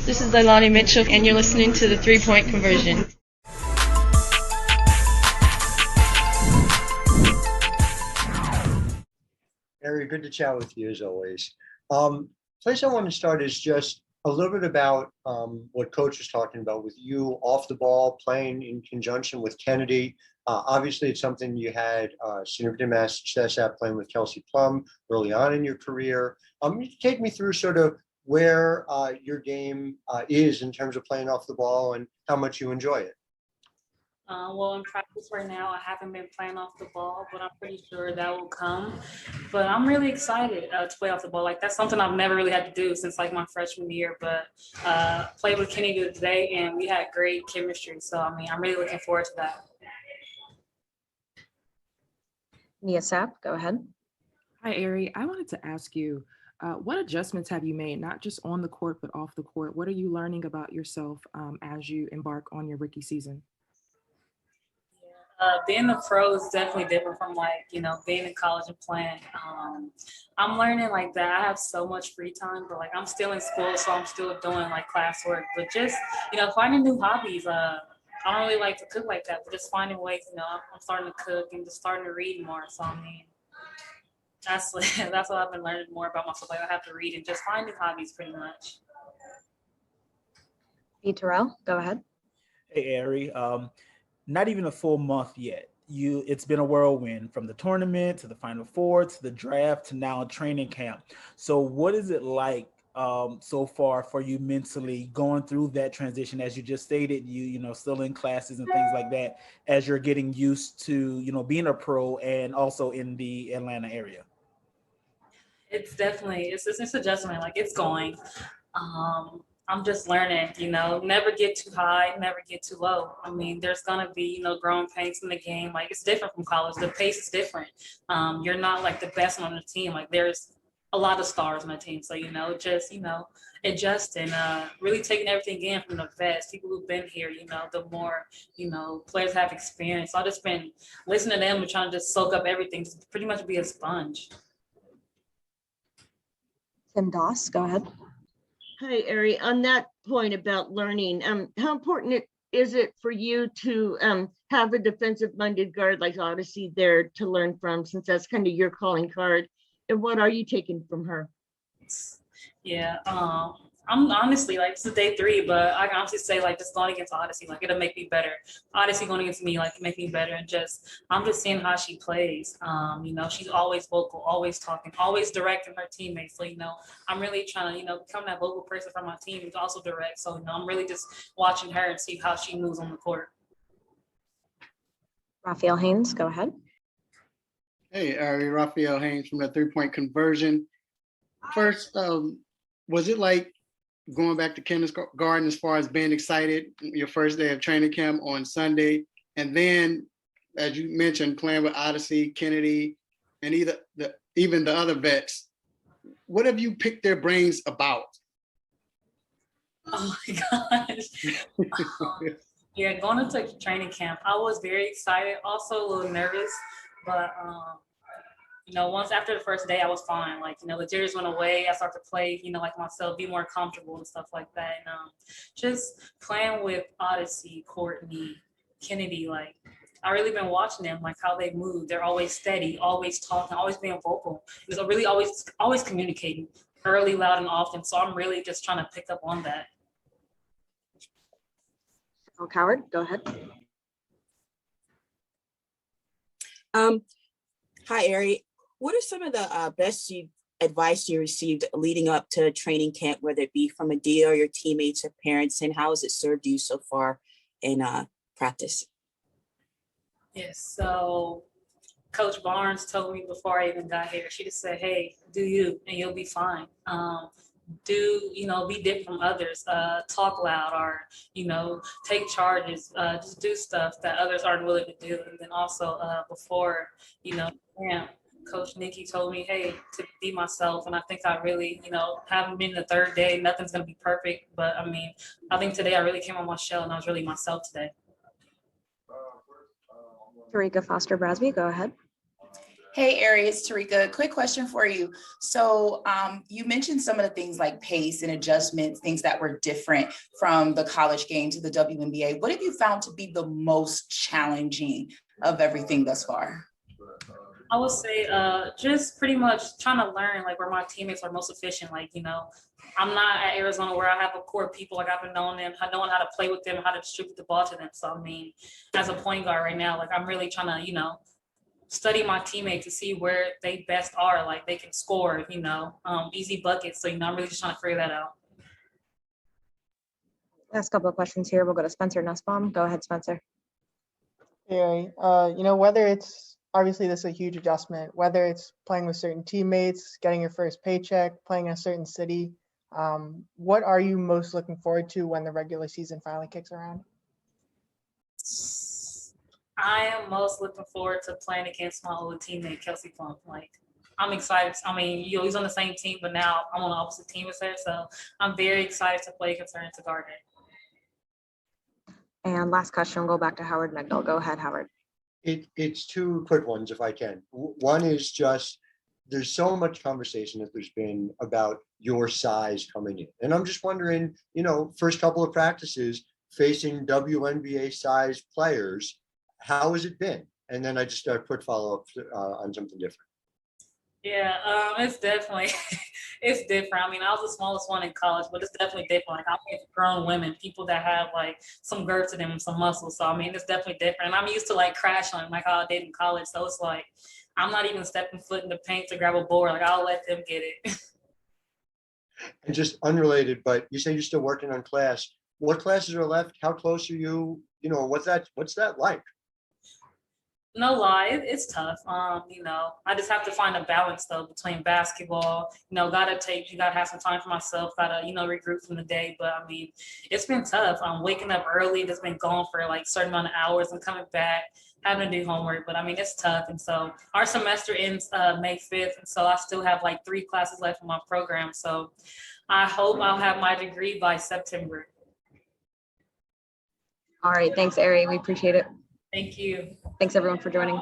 This is Leilani Mitchell, and you're listening to the 3-Point Conversion. Very good to chat with you as always. Place I want to start is just a little bit about what Coach was talking about with you off the ball, playing in conjunction with Chennedy. Obviously, it's something you had significant amount of success at, playing with Kelsey Plum early on in your career. You take me through sort of where your game is in terms of playing off the ball and how much you enjoy it. Well, in practice right now, I haven't been playing off the ball, but I'm pretty sure that will come. But I'm really excited to play off the ball. Like, that's something I've never really had to do since like my freshman year. But played with Kenny today, and we had great chemistry. So I mean, I'm really looking forward to that. Nia Sapp, go ahead. Hi, Ari. I wanted to ask you, what adjustments have you made, not just on the court, but off the court? What are you learning about yourself as you embark on your rookie season? Being a pro is definitely different from like, being in college and playing. I'm learning like that. I have so much free time, but like I'm still in school, so I'm still doing like classwork. But just, finding new hobbies. I don't really like to cook like that, but just finding ways, I'm starting to cook and just starting to read more. So I mean, that's that's what I've been learning more about myself. Like I have to read and just find new hobbies pretty much. B. Terrell, go ahead. Hey, Ari. Not even a full month yet. It's been a whirlwind from the tournament to the Final Four to the draft to now training camp. So what is it like so far for you mentally going through that transition? As you just stated, you still in classes and things like that, as you're getting used to being a pro and also in the Atlanta area. It's definitely it's adjustment. Like it's going. I'm just learning, never get too high, never get too low. I mean, there's going to be, growing pains in the game. Like, it's different from college. The pace is different. You're not, like, the best one on the team. Like, there's a lot of stars on the team. So, just, adjusting, really taking everything in from the vets, people who've been here, the more, players have experience. So I've just been listening to them and trying to just soak up everything, to pretty much be a sponge. Tim Doss, go ahead. Hi, Ari. On that point about learning, how important is it for you to have a defensive-minded guard like Odyssey there to learn from, since that's kind of your calling card? And what are you taking from her? Yeah, I'm honestly like, this is day 3, but I can honestly say like just going against Odyssey, like it'll make me better. Odyssey going against me, like make me better, and I'm just seeing how she plays. She's always vocal, always talking, always directing her teammates. So I'm really trying to become that vocal person for my team and also direct. So I'm really just watching her and see how she moves on the court. Raphael Haynes, go ahead. Hey, Ari, Raphael Haynes from the 3-Point Conversion. First, was it like going back to kindergarten as far as being excited, your first day of training camp on Sunday, and then, as you mentioned, playing with Odyssey, Kennedy, and even the other vets? What have you picked their brains about? Oh my gosh. Yeah, going into training camp, I was very excited, also a little nervous, but once after the first day, I was fine. Like, the jitters went away. I started to play, like myself, be more comfortable and stuff like that. And just playing with Odyssey, Courtney, Kennedy, like, I really been watching them, like how they move. They're always steady, always talking, always being vocal. It's really always communicating early, loud, and often. So I'm really just trying to pick up on that. Oh, Coward, go ahead. Hi, Ari. What are some of the best advice you received leading up to training camp, whether it be from a deal or your teammates or parents, and how has it served you so far in practice? Yes, so Coach Barnes told me before I even got here, she just said, hey, do you, and you'll be fine. Be different from others, talk loud, or, take charges, just do stuff that others aren't willing to do. And then also before, camp, Coach Nikki told me, hey, to be myself. And I think I really, haven't been the third day, nothing's going to be perfect. But I mean, I think today I really came on my shell and I was really myself today. Tarika Foster Brasby, go ahead. Hey, Ari, it's Tarika. Quick question for you. So you mentioned some of the things like pace and adjustments, things that were different from the college game to the WNBA. What have you found to be the most challenging of everything thus far? I would say just pretty much trying to learn like where my teammates are most efficient. Like, you know, I'm not at Arizona where I have a core of people like I've been knowing them, knowing how to play with them, how to distribute the ball to them. So I mean, as a point guard right now, like I'm really trying to, you know, study my teammates to see where they best are. Like they can score, you know, easy buckets. So, you know, I'm really just trying to figure that out. Last couple of questions here. We'll go to Spencer Nussbaum. Go ahead, Spencer. Hey, you know, whether it's obviously this is a huge adjustment, whether it's playing with certain teammates, getting your first paycheck, playing in a certain city, what are you most looking forward to when the regular season finally kicks around? I am most looking forward to playing against my old teammate, Kelsey Plum. Like, I'm excited. I mean, you know, he's on the same team, but now I'm on the opposite team as her. So I'm very excited to play against her and to guard her. And last question, we'll go back to Howard Megdal. Go ahead, Howard. It's two quick ones if I can. One is just, there's so much conversation that there's been about your size coming in. And I'm just wondering, you know, first couple of practices facing WNBA size players, how has it been? And then I just put follow up on something different. Yeah, it's definitely, it's different. I mean, I was the smallest one in college, but it's definitely different. Like, I'm with grown women, people that have like some girth to them and some muscle. So, I mean, it's definitely different. And I'm used to like crashing like how I did in college. So it's like, I'm not even stepping foot in the paint to grab a board. Like, I'll let them get it. And just unrelated, but you say you're still working on class. What classes are left? How close are you? You know, what's that like? No lie, it's tough. You know, I just have to find a balance though between basketball, you know, you gotta have some time for myself, gotta, you know, regroup from the day. But I mean, it's been tough. I'm waking up early, just been gone for like a certain amount of hours and coming back, having to do homework. But I mean, it's tough. And so our semester ends May 5th. And so I still have like 3 classes left in my program. So I hope I'll have my degree by September. All right. Thanks, Ari. We appreciate it. Thank you. Thanks, everyone, for joining.